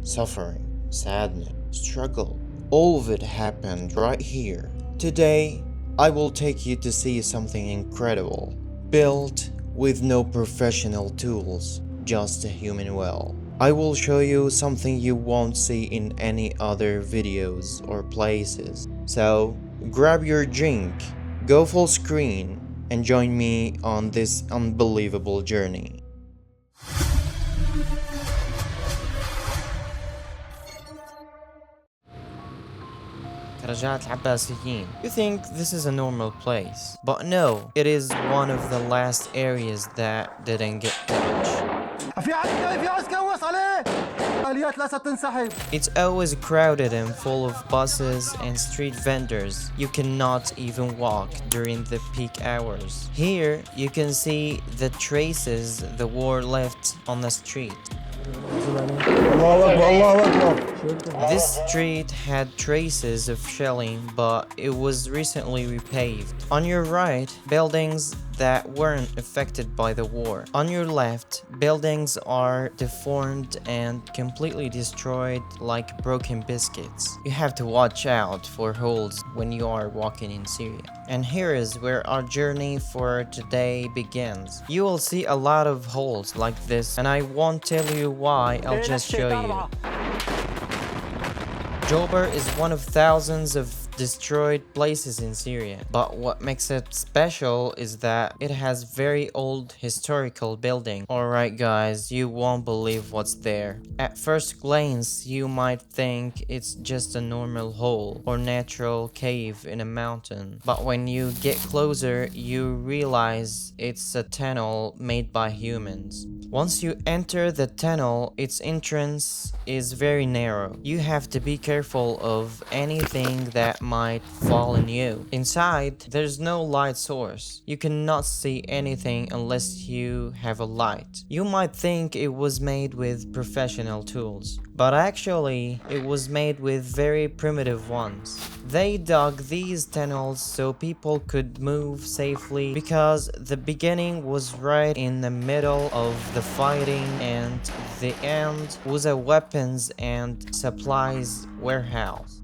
suffering, sadness, struggle. All of it happened right here. Today, I will take you to see something incredible, built with no professional tools, just a human will. I will show you something you won't see in any other videos or places. So, grab your drink, go full screen, and join me on this unbelievable journey. Karajat al-Abbasiyin. You think this is a normal place, but no, it is one of the last areas that didn't get touched. It's always crowded and full of buses and street vendors. You cannot even walk during the peak hours. Here, you can see the traces the war left on the street. This street had traces of shelling, but it was recently repaved. On your right, buildings that weren't affected by the war. On your left, buildings are deformed and completely destroyed like broken biscuits. You have to watch out for holes when you are walking in Syria. And here is where our journey for today begins. You will see a lot of holes like this, and I won't tell you why, I'll just show you. Jobar is one of thousands of destroyed places in Syria, but what makes it special is that it has very old historical building. Alright guys, you won't believe what's there. At first glance, you might think it's just a normal hole or natural cave in a mountain, but when you get closer, you realize it's a tunnel made by humans. Once you enter the tunnel, its entrance is very narrow. You have to be careful of anything that might fall on you. Inside, there's no light source. You cannot see anything unless you have a light. You might think it was made with professional tools, but actually it was made with very primitive ones. They dug these tunnels so people could move safely because the beginning was right in the middle of the fighting and the end was a weapons and supplies warehouse.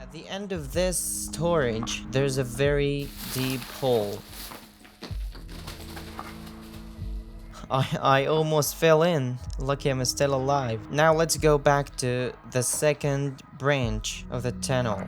At the end of this storage, there's a very deep hole. I almost fell in. Lucky I'm still alive. Now let's go back to the second branch of the tunnel.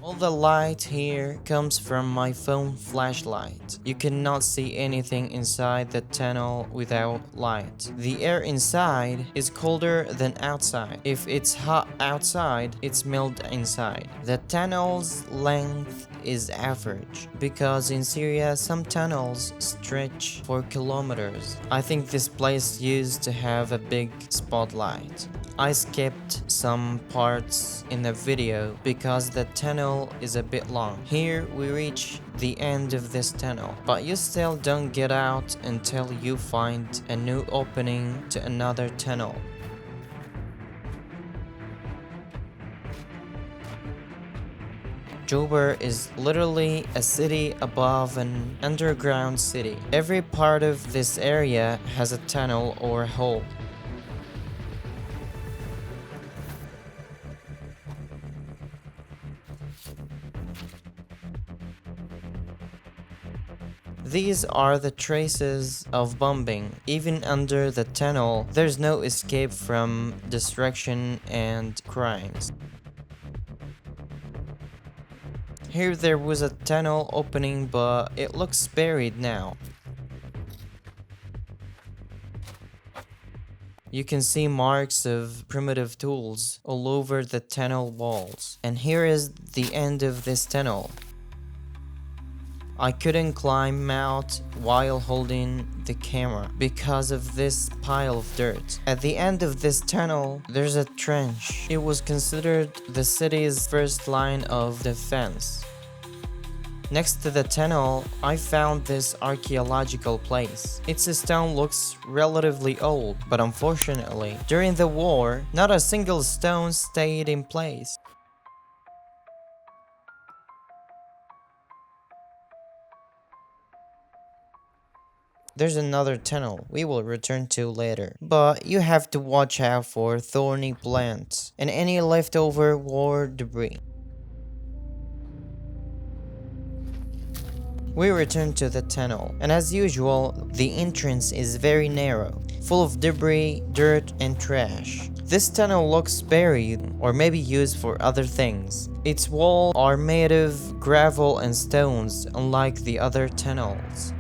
All the light here comes from my phone flashlight. You cannot see anything inside the tunnel without light. The air inside is colder than outside. If it's hot outside, it's mild inside. The tunnel's length is average because in Syria some tunnels stretch for kilometers. I think this place used to have a big spotlight. I skipped some parts in the video because the tunnel is a bit long. Here we reach the end of this tunnel, but you still don't get out until you find a new opening to another tunnel. Jobar is literally a city above an underground city. Every part of this area has a tunnel or a hole. These are the traces of bombing. Even under the tunnel, there's no escape from destruction and crimes. Here there was a tunnel opening, but it looks buried now. You can see marks of primitive tools all over the tunnel walls. And here is the end of this tunnel. I couldn't climb out while holding the camera because of this pile of dirt. At the end of this tunnel, there's a trench. It was considered the city's first line of defense. Next to the tunnel, I found this archaeological place. Its stone looks relatively old, but unfortunately, during the war, not a single stone stayed in place. There's another tunnel we will return to later, but you have to watch out for thorny plants and any leftover war debris. We return to the tunnel, and as usual, the entrance is very narrow, full of debris, dirt, and trash. This tunnel looks buried, or maybe used for other things. Its walls are made of gravel and stones, unlike the other tunnels.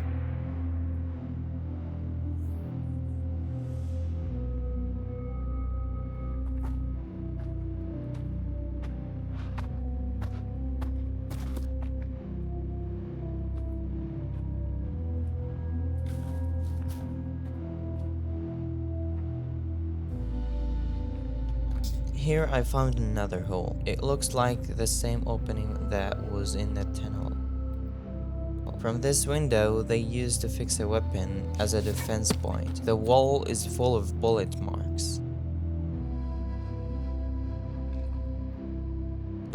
Here I found another hole. It looks like the same opening that was in the tunnel. From this window, they used to fix a weapon as a defense point. The wall is full of bullet marks.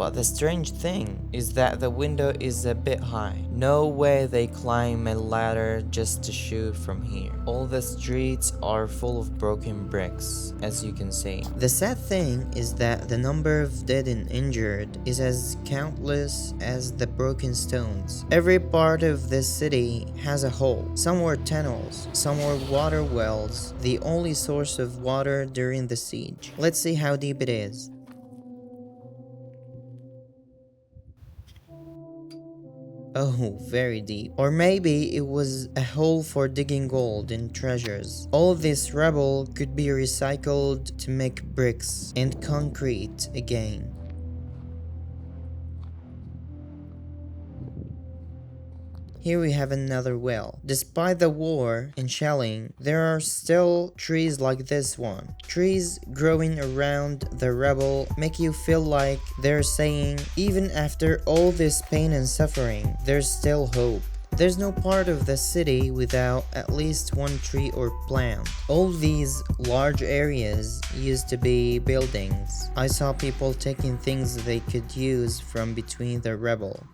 But the strange thing is that the window is a bit high. No way they climb a ladder just to shoot from here. All the streets are full of broken bricks, as you can see. The sad thing is that the number of dead and injured is as countless as the broken stones. Every part of this city has a hole. Some were tunnels, some were water wells, the only source of water during the siege. Let's see how deep it is. Oh, very deep. Or maybe it was a hole for digging gold and treasures. All this rubble could be recycled to make bricks and concrete again. Here we have another well. Despite the war and shelling, there are still trees like this one. Trees growing around the rubble make you feel like they're saying, even after all this pain and suffering, there's still hope. There's no part of the city without at least one tree or plant. All these large areas used to be buildings. I saw people taking things they could use from between the rubble.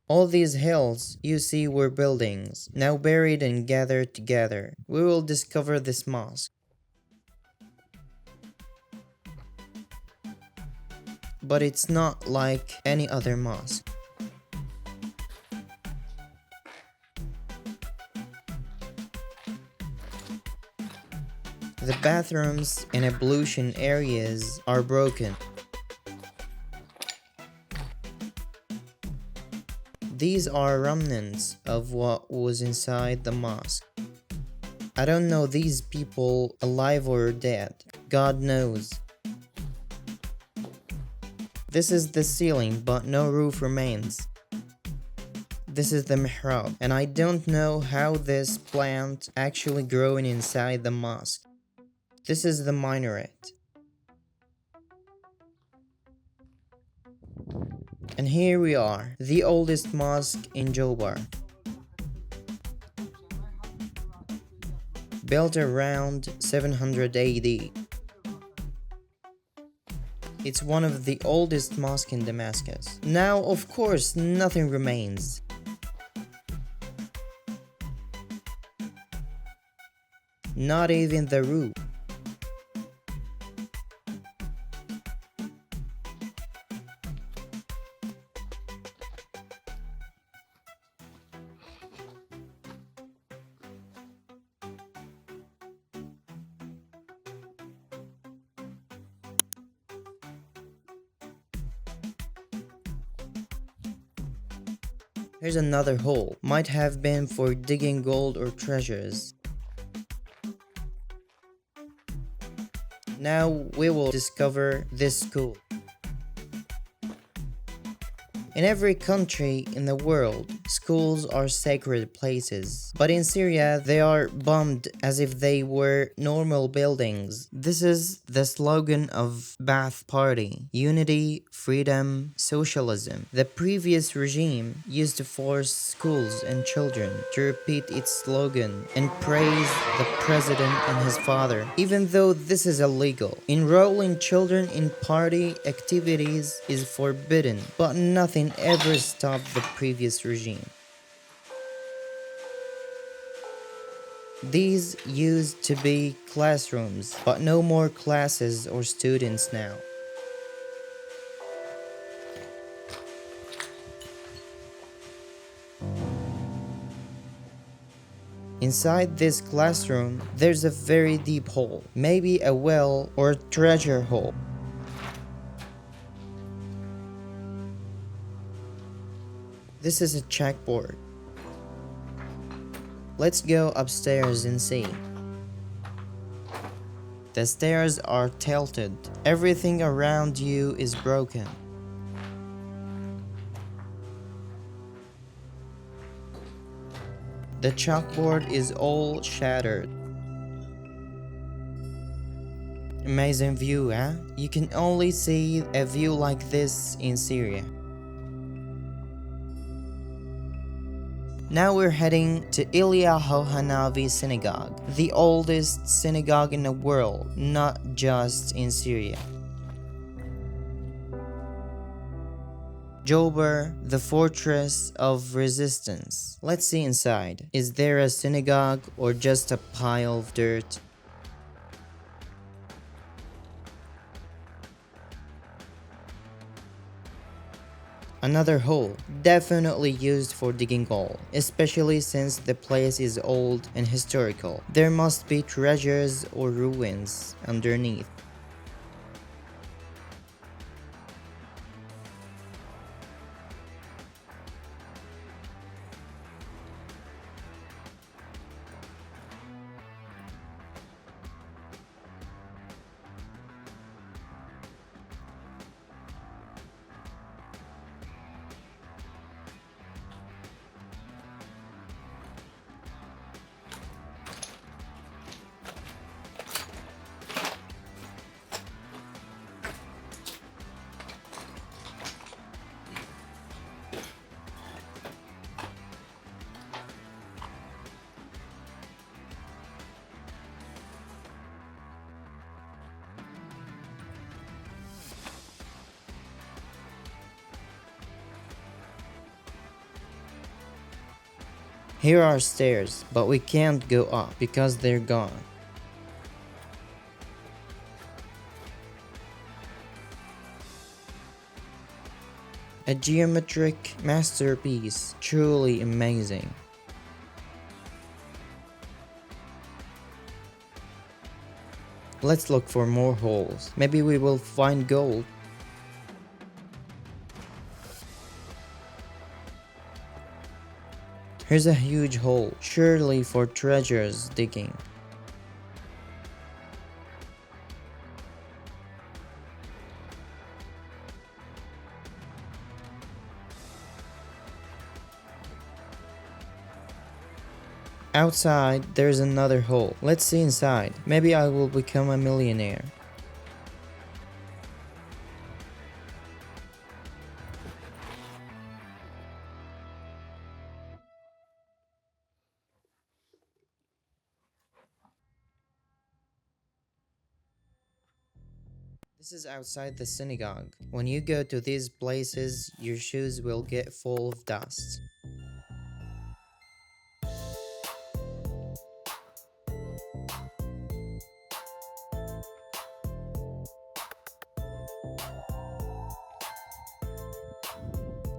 All these hills you see were buildings, now buried and gathered together. We will discover this mosque. But it's not like any other mosque. The bathrooms and ablution areas are broken. These are remnants of what was inside the mosque. I don't know these people alive or dead. God knows. This is the ceiling, but no roof remains. This is the mihrab, and I don't know how this plant actually growing inside the mosque. This is the minaret. And here we are, the oldest mosque in Jobar. Built around 700 AD. It's one of the oldest mosques in Damascus. Now, of course, nothing remains. Not even the roof. Here's another hole. Might have been for digging gold or treasures. Now we will discover this school. In every country in the world, schools are sacred places, but in Syria they are bombed as if they were normal buildings. This is the slogan of Ba'ath Party: unity, freedom, socialism. The previous regime used to force schools and children to repeat its slogan and praise the president and his father, even though this is illegal. Enrolling children in party activities is forbidden, but nothing ever stopped the previous regime. These used to be classrooms, but no more classes or students now. Inside this classroom, there's a very deep hole, maybe a well or a treasure hole. This is a chalkboard. Let's go upstairs and see. The stairs are tilted. Everything around you is broken. The chalkboard is all shattered. Amazing view, huh? You can only see a view like this in Syria. Now we're heading to Ilyahu Hanavi Synagogue, the oldest synagogue in the world, not just in Syria. Jobar, the fortress of resistance. Let's see inside. Is there a synagogue or just a pile of dirt? Another hole, definitely used for digging gold, especially since the place is old and historical. There must be treasures or ruins underneath. Here are stairs, but we can't go up because they're gone. A geometric masterpiece, truly amazing. Let's look for more holes. Maybe we will find gold. Here's a huge hole, surely for treasures digging. Outside, there's another hole. Let's see inside. Maybe I will become a millionaire. This is outside the synagogue. When you go to these places, your shoes will get full of dust.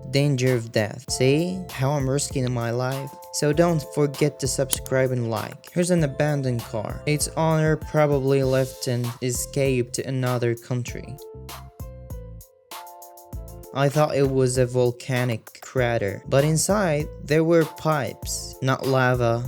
Danger of death. See how I'm risking my life? So don't forget to subscribe and like. Here's an abandoned car. Its owner probably left and escaped to another country. I thought it was a volcanic crater, but inside there were pipes, not lava.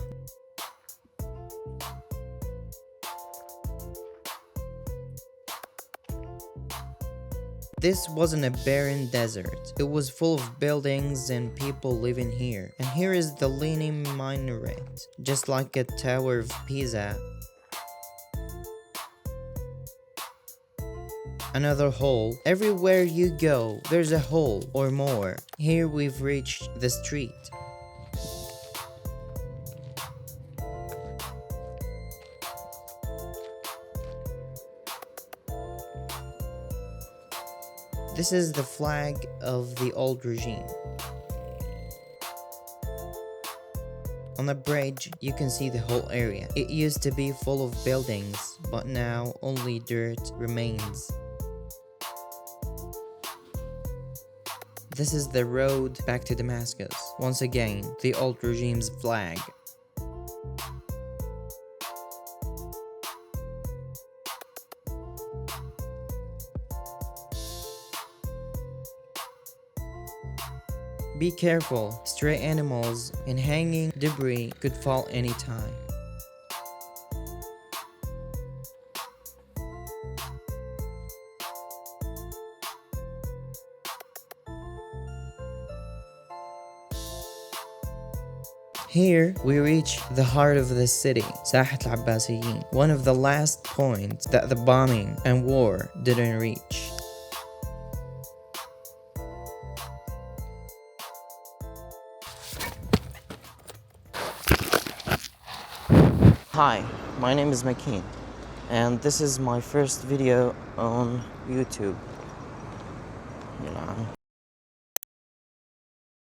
This wasn't a barren desert. It was full of buildings and people living here. And here is the leaning minaret, just like a Tower of Pisa. Another hole. Everywhere you go, there's a hole or more. Here we've reached the street. This is the flag of the old regime. On the bridge, you can see the whole area. It used to be full of buildings, but now only dirt remains. This is the road back to Damascus. Once again, the old regime's flag. Be careful, stray animals and hanging debris could fall anytime. Here we reach the heart of the city, Sahat al-Abbasiyin, one of the last points that the bombing and war didn't reach. Hi, my name is Makeen, and this is my first video on YouTube.